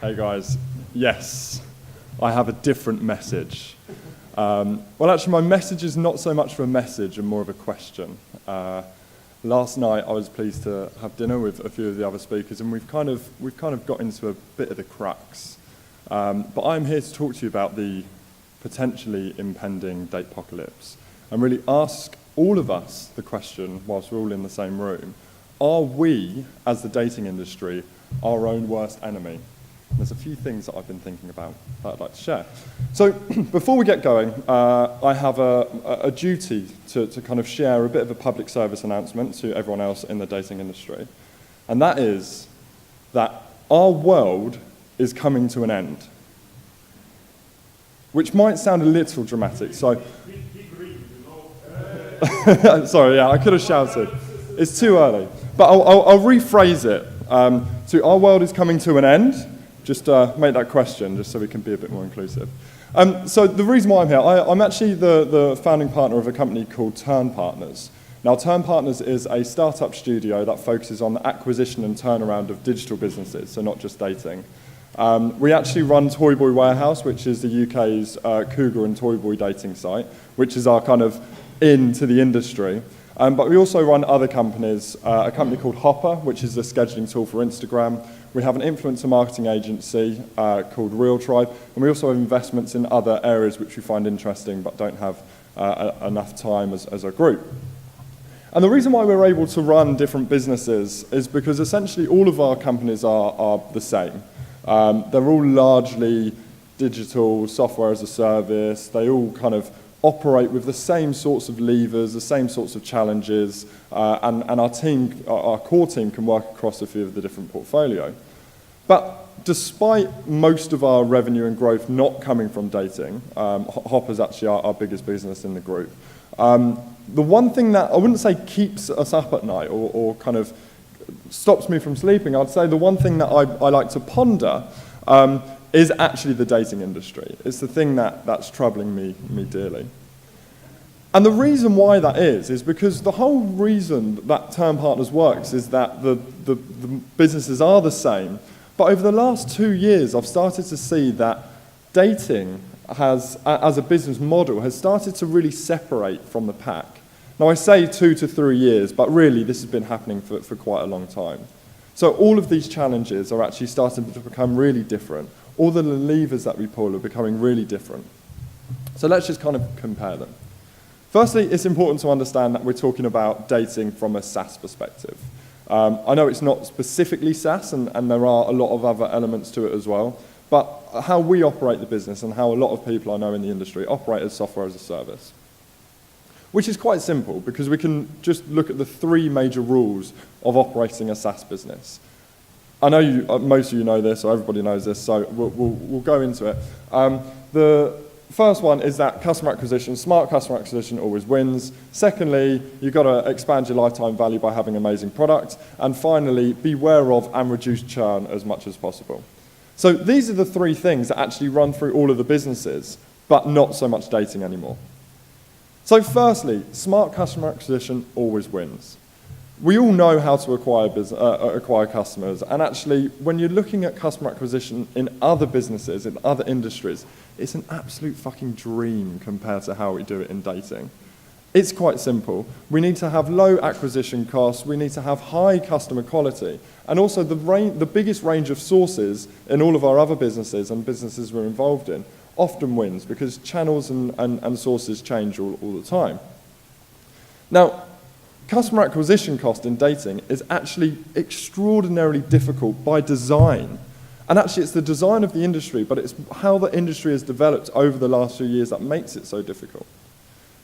Hey guys, yes, I have a different message. Well, actually, my message is not so much of a message and more of a question. Last night, I was pleased to have dinner with a few of the other speakers, and we've kind of got into a bit of the crux. But I'm here to talk to you about the potentially impending datepocalypse, and really ask all of us the question, whilst we're all in the same room: are we, as the dating industry, our own worst enemy? There's a few things that I've been thinking about that I'd like to share. So before we get going, I have a duty to kind of share a bit of a public service announcement to everyone else in the dating industry. And that is that our world is coming to an end. Which might sound a little dramatic, so... Sorry, yeah, I could have shouted. It's too early. But I'll rephrase it. So our world is coming to an end. Just make that question, just so we can be a bit more inclusive. So the reason why I'm here, I'm actually the founding partner of a company called Churn Partners. Now, Churn Partners is a startup studio that focuses on the acquisition and turnaround of digital businesses, so not just dating. We actually run Toyboy Warehouse, which is the UK's Cougar and Toyboy dating site, which is our kind of into the industry. But we also run other companies, a company called Hopper, which is a scheduling tool for Instagram. We have an influencer marketing agency called Real Tribe, and we also have investments in other areas which we find interesting but don't have enough time as a group. And the reason why we're able to run different businesses is because essentially all of our companies are the same. They're all largely digital, software as a service. They all kind of operate with the same sorts of levers, the same sorts of challenges, and our core team can work across a few of the different portfolio. But despite most of our revenue and growth not coming from dating, Hopper's actually our biggest business in the group. The one thing that I wouldn't say keeps us up at night or kind of stops me from sleeping, I'd say the one thing that I like to ponder is actually the dating industry. It's the thing that's troubling me dearly. And the reason why that is because the whole reason that Churn Partners works is that the businesses are the same. But over the last 2 years, I've started to see that dating as a business model, has started to really separate from the pack. Now, I say 2 to 3 years, but really this has been happening for quite a long time. So all of these challenges are actually starting to become really different. All the levers that we pull are becoming really different. So let's just kind of compare them. Firstly, it's important to understand that we're talking about dating from a SaaS perspective. I know it's not specifically SaaS, and there are a lot of other elements to it as well, but how we operate the business and how a lot of people I know in the industry operate as software as a service. Which is quite simple, because we can just look at the 3 major rules of operating a SaaS business. I know most of you know this, or everybody knows this, so we'll go into it. The first one is that customer acquisition, smart customer acquisition always wins. Secondly, you've got to expand your lifetime value by having amazing product. And finally, beware of and reduce churn as much as possible. So these are the 3 things that actually run through all of the businesses, but not so much dating anymore. So firstly, smart customer acquisition always wins. We all know how to acquire customers, and actually, when you're looking at customer acquisition in other businesses, in other industries, it's an absolute fucking dream compared to how we do it in dating. It's quite simple. We need to have low acquisition costs, we need to have high customer quality, and also the biggest range of sources in all of our other businesses and businesses we're involved in often wins, because channels and sources change all the time. Now, customer acquisition cost in dating is actually extraordinarily difficult by design. And actually it's the design of the industry, but it's how the industry has developed over the last few years that makes it so difficult.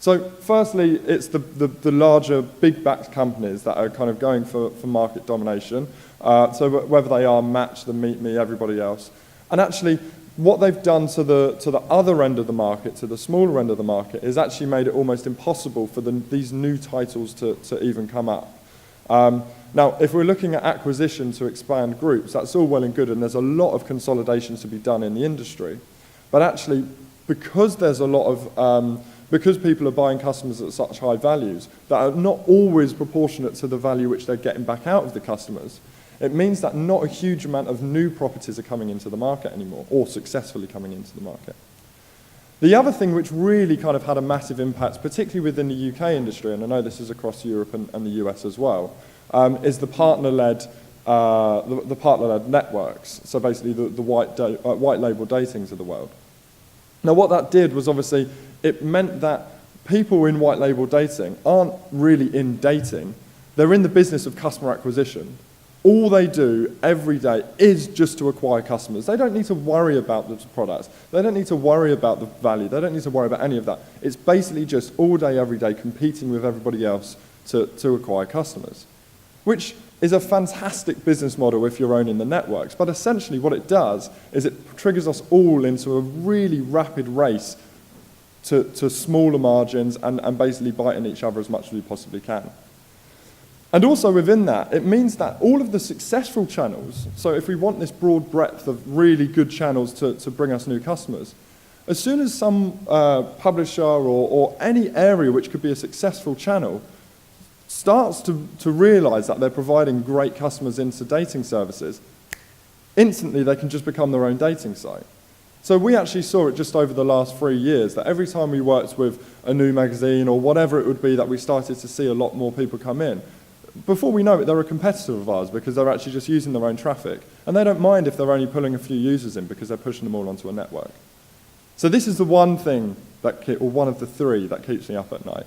So firstly, it's the larger, big-backed companies that are kind of going for market domination. So whether they are Match, the Meet Me, everybody else. And actually, what they've done to the other end of the market, to the smaller end of the market, is actually made it almost impossible for these new titles to even come up. Now, if we're looking at acquisition to expand groups, that's all well and good, and there's a lot of consolidations to be done in the industry. But actually, because there's a lot of, because people are buying customers at such high values that are not always proportionate to the value which they're getting back out of the customers, It means that not a huge amount of new properties are coming into the market anymore, or successfully coming into the market. The other thing which really kind of had a massive impact, particularly within the UK industry, and I know this is across Europe and the US as well, is the partner-led networks. So basically the white label datings of the world. Now what that did was obviously, it meant that people in white label dating aren't really in dating, they're in the business of customer acquisition. All they do every day is just to acquire customers. They don't need to worry about the products. They don't need to worry about the value. They don't need to worry about any of that. It's basically just all day, every day, competing with everybody else to acquire customers, which is a fantastic business model if you're owning the networks. But essentially what it does is it triggers us all into a really rapid race to smaller margins and basically biting each other as much as we possibly can. And also within that, it means that all of the successful channels, so if we want this broad breadth of really good channels to bring us new customers, as soon as some publisher or any area which could be a successful channel starts to realize that they're providing great customers into dating services, instantly they can just become their own dating site. So we actually saw it just over the last 3 years, that every time we worked with a new magazine or whatever it would be, that we started to see a lot more people come in. Before we know it, they're a competitor of ours because they're actually just using their own traffic. And they don't mind if they're only pulling a few users in because they're pushing them all onto a network. So this is the one thing, or one of the three, that keeps me up at night.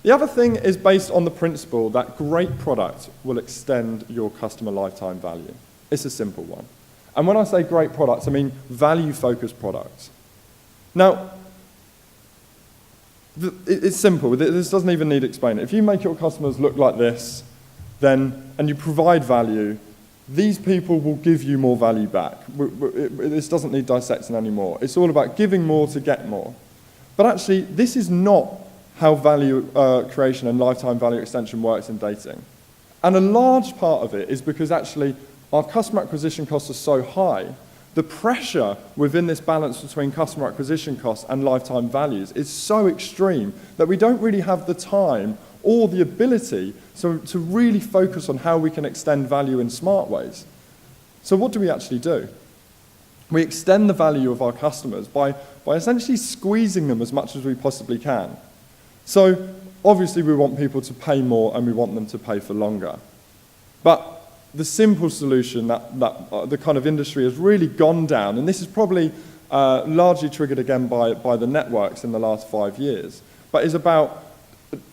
The other thing is based on the principle that great product will extend your customer lifetime value. It's a simple one. And when I say great products, I mean value-focused products. Now, it's simple. This doesn't even need explaining. If you make your customers look like this, and you provide value, these people will give you more value back. This doesn't need dissecting anymore. It's all about giving more to get more. But actually, this is not how value creation and lifetime value extension works in dating. And a large part of it is because actually our customer acquisition costs are so high. The pressure within this balance between customer acquisition costs and lifetime values is so extreme that we don't really have the time or the ability to really focus on how we can extend value in smart ways. So what do we actually do? We extend the value of our customers by essentially squeezing them as much as we possibly can. So obviously we want people to pay more and we want them to pay for longer. But the simple solution that the kind of industry has really gone down, and this is probably largely triggered again by the networks in the last 5 years, but is about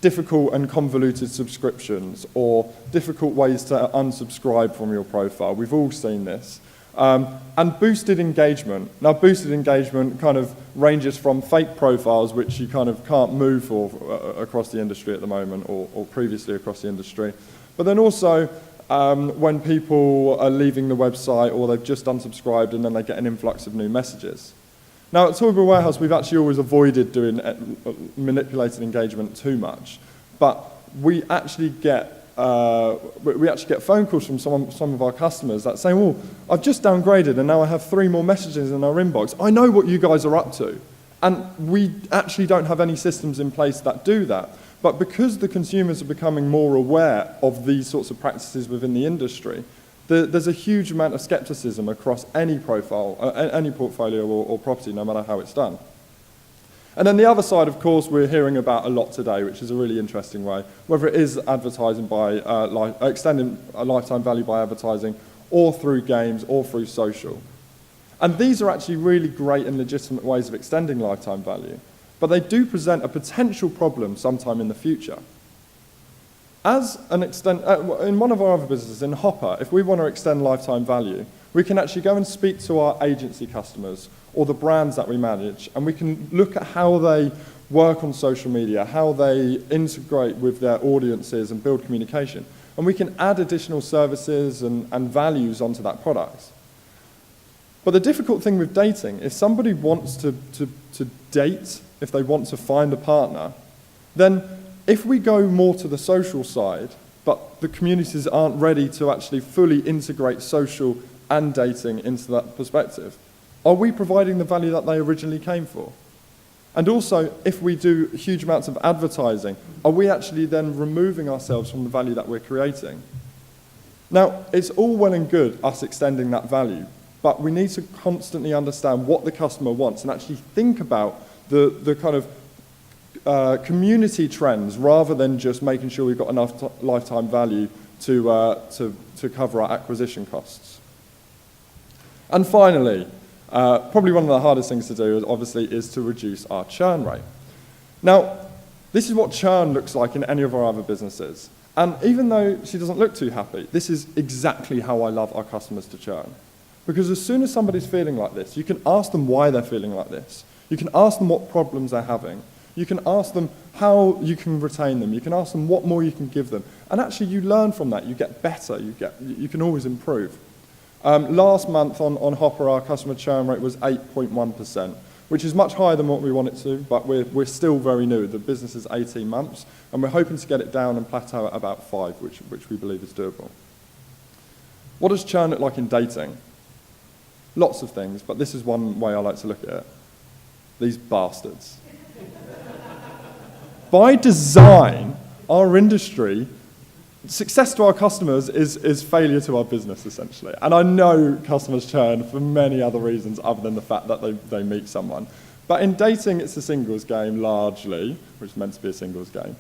difficult and convoluted subscriptions or difficult ways to unsubscribe from your profile. We've all seen this. And boosted engagement. Now, boosted engagement kind of ranges from fake profiles, which you kind of can't move for across the industry at the moment, or previously across the industry, but then also when people are leaving the website or they've just unsubscribed and then they get an influx of new messages. Now at Toyboy Warehouse we've actually always avoided doing manipulated engagement too much, but we actually get phone calls from some of our customers that say, "Oh, I've just downgraded and now I have 3 more messages in our inbox. I know what you guys are up to." And we actually don't have any systems in place that do that. But because the consumers are becoming more aware of these sorts of practices within the industry, there's a huge amount of skepticism across any profile, any portfolio or property, no matter how it's done. And then the other side, of course, we're hearing about a lot today, which is a really interesting way, whether it is advertising by, extending a lifetime value by advertising, or through games, or through social. And these are actually really great and legitimate ways of extending lifetime value. But they do present a potential problem sometime in the future. As an in one of our other businesses, in Hopper, if we want to extend lifetime value, we can actually go and speak to our agency customers or the brands that we manage, and we can look at how they work on social media, how they integrate with their audiences and build communication. And we can add additional services and values onto that product. But the difficult thing with dating, if somebody wants to date, if they want to find a partner, then if we go more to the social side, but the communities aren't ready to actually fully integrate social and dating into that perspective, are we providing the value that they originally came for? And also, if we do huge amounts of advertising, are we actually then removing ourselves from the value that we're creating? Now, it's all well and good us extending that value, but we need to constantly understand what the customer wants and actually think about the kind of community trends rather than just making sure we've got enough lifetime value to cover our acquisition costs. And finally, probably one of the hardest things to do, obviously, is to reduce our churn rate. Now, this is what churn looks like in any of our other businesses. And even though she doesn't look too happy, this is exactly how I love our customers to churn. Because as soon as somebody's feeling like this, you can ask them why they're feeling like this. You can ask them what problems they're having. You can ask them how you can retain them. You can ask them what more you can give them. And actually, you learn from that. You get better. You can always improve. Last month on Hopper, our customer churn rate was 8.1%, which is much higher than what we want it to, but we're still very new. The business is 18 months, and we're hoping to get it down and plateau at about 5, which we believe is doable. What does churn look like in dating? Lots of things, but this is one way I like to look at it. These bastards. By design, our industry, success to our customers is failure to our business, essentially. And I know customers churn for many other reasons other than the fact that they meet someone. But in dating, it's a singles game, largely, which is meant to be a singles game.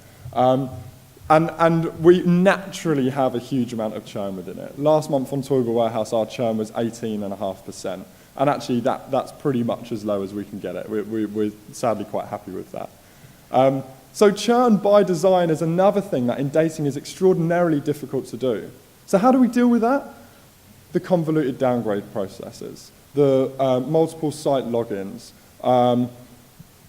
And we naturally have a huge amount of churn within it. Last month on Toyboy Warehouse, our churn was 18.5%. And actually, that's pretty much as low as we can get it. We're sadly quite happy with that. So churn by design is another thing that in dating is extraordinarily difficult to do. So how do we deal with that? The convoluted downgrade processes, the multiple site logins. And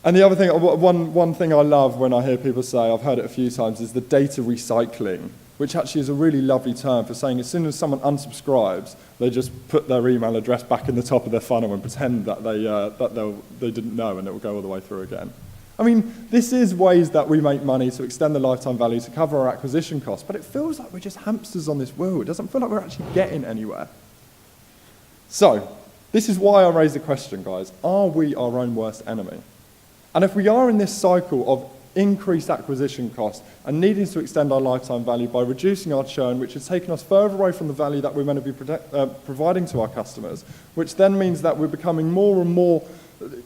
the other thing, one thing I love when I hear people say, I've heard it a few times, is the data recycling, which actually is a really lovely term for saying as soon as someone unsubscribes, they just put their email address back in the top of their funnel and pretend that they didn't know, and it will go all the way through again. I mean, this is ways that we make money to extend the lifetime value to cover our acquisition costs, but it feels like we're just hamsters on this wheel. It doesn't feel like we're actually getting anywhere. So, this is why I raised the question, guys. Are we our own worst enemy? And if we are in this cycle of increased acquisition costs and needing to extend our lifetime value by reducing our churn, which has taken us further away from the value that we're meant to be providing to our customers, which then means that we're becoming more and more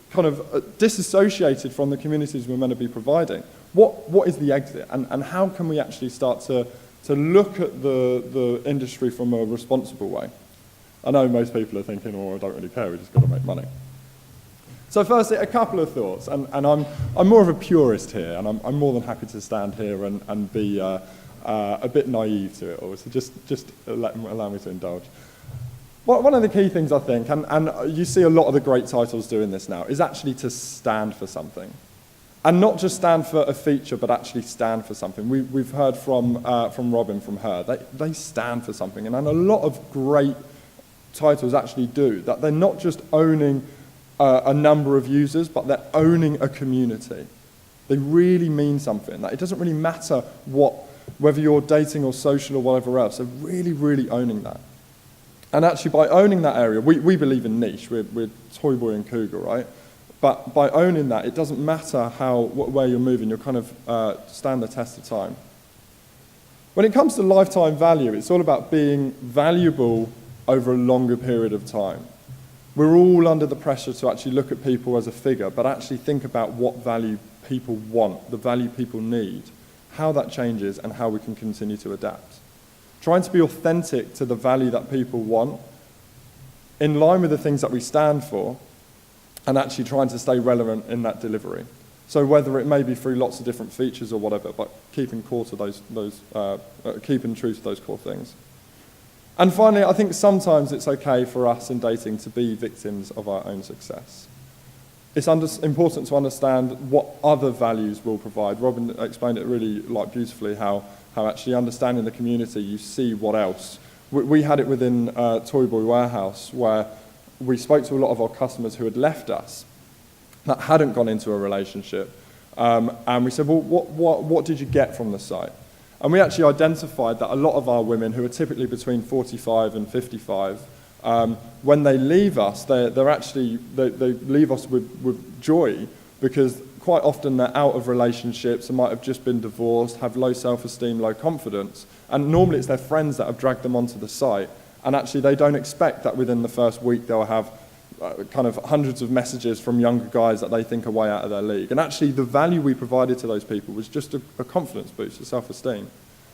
kind of disassociated from the communities we're meant to be providing. What is the exit, and how can we actually start to look at the industry from a responsible way? I know most people are thinking, oh, I don't really care, we just got to make money. So firstly, a couple of thoughts, and I'm more of a purist here, and I'm more than happy to stand here and be a bit naive to it all, so just allow me to indulge. One of the key things, I think, and you see a lot of the great titles doing this now, is actually to stand for something. And not just stand for a feature, but actually stand for something. We've heard from Robin, from her, they stand for something. And a lot of great titles actually do, that they're not just owning a number of users, but they're owning a community. They really mean something. That it doesn't really matter whether you're dating or social or whatever else, they're really, really owning that. And actually, by owning that area, we believe in niche. We're Toyboy and Cougar, right? But by owning that, it doesn't matter where you're moving. You'll kind of stand the test of time. When it comes to lifetime value, it's all about being valuable over a longer period of time. We're all under the pressure to actually look at people as a figure, but actually think about what value people want, the value people need, how that changes, and how we can continue to adapt. Trying to be authentic to the value that people want, in line with the things that we stand for, and actually trying to stay relevant in that delivery. So whether it may be through lots of different features or whatever, but keeping core to keeping true to those core things. And finally, I think sometimes it's okay for us in dating to be victims of our own success. It's important to understand what other values will provide. Robin explained it really beautifully how actually understanding the community, you see what else. We had it within Toyboy Warehouse, where we spoke to a lot of our customers who had left us, that hadn't gone into a relationship, and we said, well, what did you get from the site? And we actually identified that a lot of our women, who are typically between 45 and 55, when they leave us, they leave us with joy, because quite often they're out of relationships, they might have just been divorced, have low self-esteem, low confidence, and normally it's their friends that have dragged them onto the site, and actually they don't expect that within the first week they'll have kind of hundreds of messages from younger guys that they think are way out of their league. And actually the value we provided to those people was just a confidence boost, a self-esteem.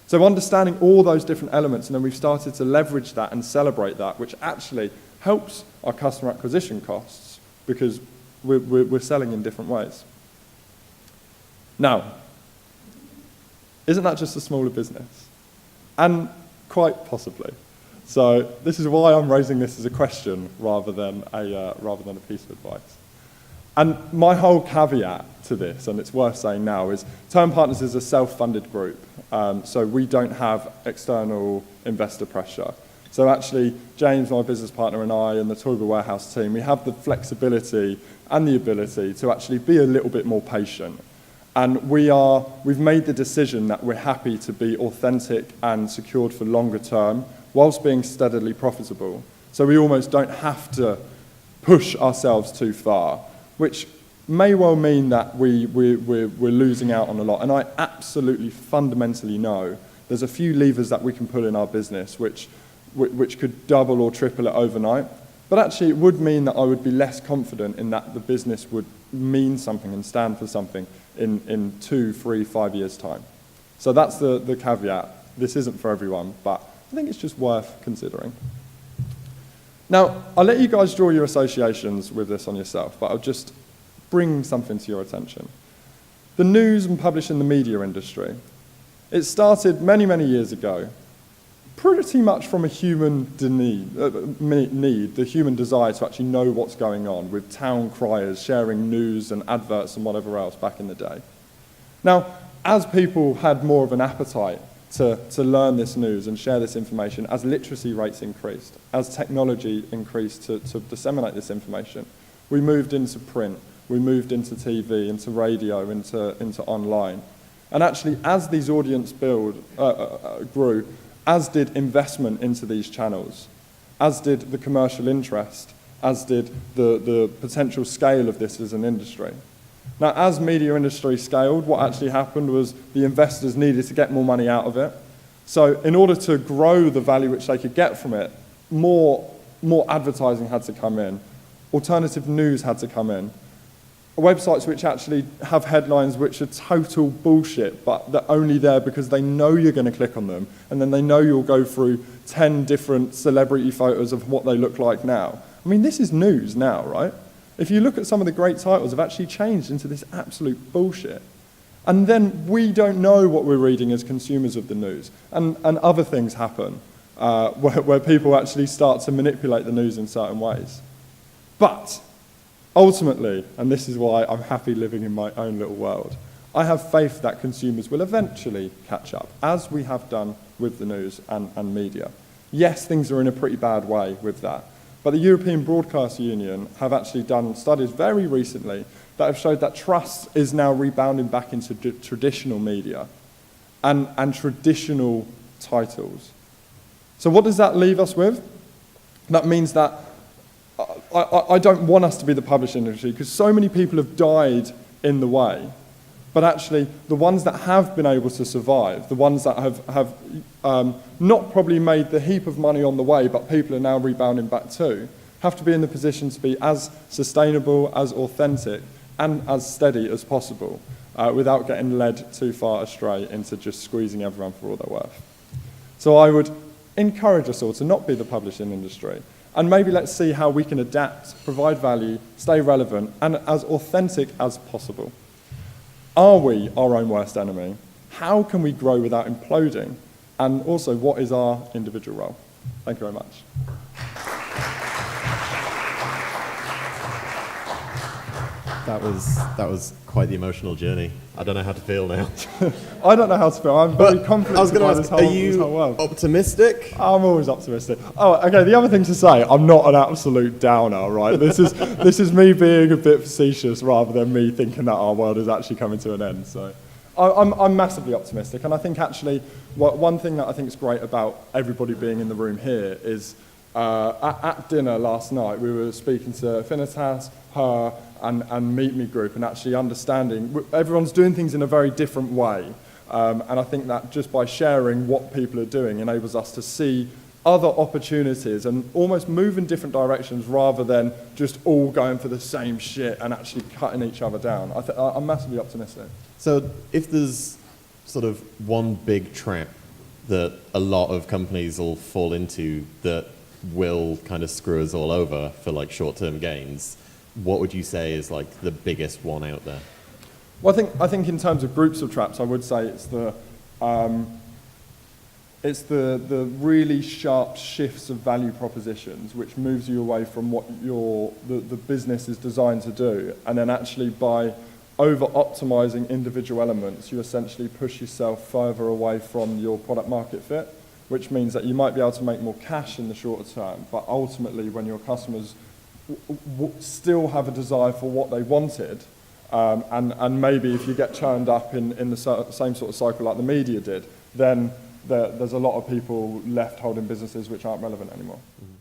So understanding all those different elements, and then we've started to leverage that and celebrate that, which actually helps our customer acquisition costs because we're selling in different ways. Now, isn't that just a smaller business? And quite possibly. So this is why I'm raising this as a question rather than a piece of advice. And my whole caveat to this, and it's worth saying now, is Term Partners is a self-funded group, so we don't have external investor pressure. So actually, James, my business partner, and I, and the Toyboy warehouse team, we have the flexibility and the ability to actually be a little bit more patient. And we've made the decision that we're happy to be authentic and secured for longer term, whilst being steadily profitable. So we almost don't have to push ourselves too far, which may well mean that we're losing out on a lot. And I absolutely fundamentally know there's a few levers that we can pull in our business which could double or triple it overnight. But actually it would mean that I would be less confident in that the business would mean something and stand for something in 2, 3, 5 years' time. So that's the caveat. This isn't for everyone, but I think it's just worth considering. Now, I'll let you guys draw your associations with this on yourself, but I'll just bring something to your attention. The news and publishing the media industry, it started many, many years ago, pretty much from a human need, the human desire to actually know what's going on, with town criers sharing news and adverts and whatever else back in the day. Now, as people had more of an appetite to learn this news and share this information, as literacy rates increased, as technology increased to disseminate this information, we moved into print, we moved into TV, into radio, into online. And actually, as these audience grew, as did investment into these channels, as did the commercial interest, as did the potential scale of this as an industry. Now, as media industry scaled, what actually happened was the investors needed to get more money out of it. So in order to grow the value which they could get from it, more advertising had to come in, alternative news had to come in, websites which actually have headlines which are total bullshit, but they're only there because they know you're going to click on them, and then they know you'll go through 10 different celebrity photos of what they look like now. I mean, this is news now, right? If you look at some of the great titles, have actually changed into this absolute bullshit. And then we don't know what we're reading as consumers of the news. And other things happen where people actually start to manipulate the news in certain ways. But ultimately, and this is why I'm happy living in my own little world, I have faith that consumers will eventually catch up, as we have done with the news and media. Yes, things are in a pretty bad way with that. But the European Broadcast Union have actually done studies very recently that have showed that trust is now rebounding back into traditional media and traditional titles. So what does that leave us with? That means that I don't want us to be the publishing industry because so many people have died in the way. But actually, the ones that have been able to survive, the ones that have not probably made the heap of money on the way, but people are now rebounding back too, have to be in the position to be as sustainable, as authentic, and as steady as possible, without getting led too far astray into just squeezing everyone for all they're worth. So I would encourage us all to not be the publishing industry, and maybe let's see how we can adapt, provide value, stay relevant, and as authentic as possible. Are we our own worst enemy? How can we grow without imploding? And also, what is our individual role? Thank you very much. That was quite the emotional journey. I don't know how to feel now. I don't know how to feel. I'm very confident about this whole world. Are you optimistic? I'm always optimistic. Oh, okay, the other thing to say, I'm not an absolute downer, right? This is me being a bit facetious rather than me thinking that our world is actually coming to an end. So I'm massively optimistic. And I think actually one thing that I think is great about everybody being in the room here is at dinner last night, we were speaking to Finitas, her and Meet Me group, and actually understanding everyone's doing things in a very different way. And I think that just by sharing what people are doing enables us to see other opportunities and almost move in different directions rather than just all going for the same shit and actually cutting each other down. I'm massively optimistic. So if there's sort of one big trap that a lot of companies will fall into that will kind of screw us all over for like short-term gains, what would you say is like the biggest one out there? Well, I think in terms of groups of traps, I would say it's the really sharp shifts of value propositions, which moves you away from what the business is designed to do, and then actually by over-optimizing individual elements, you essentially push yourself further away from your product market fit, which means that you might be able to make more cash in the shorter term, but ultimately when your customers still have a desire for what they wanted, and maybe if you get churned up in the same sort of cycle like the media did, then there's a lot of people left holding businesses which aren't relevant anymore. Mm-hmm.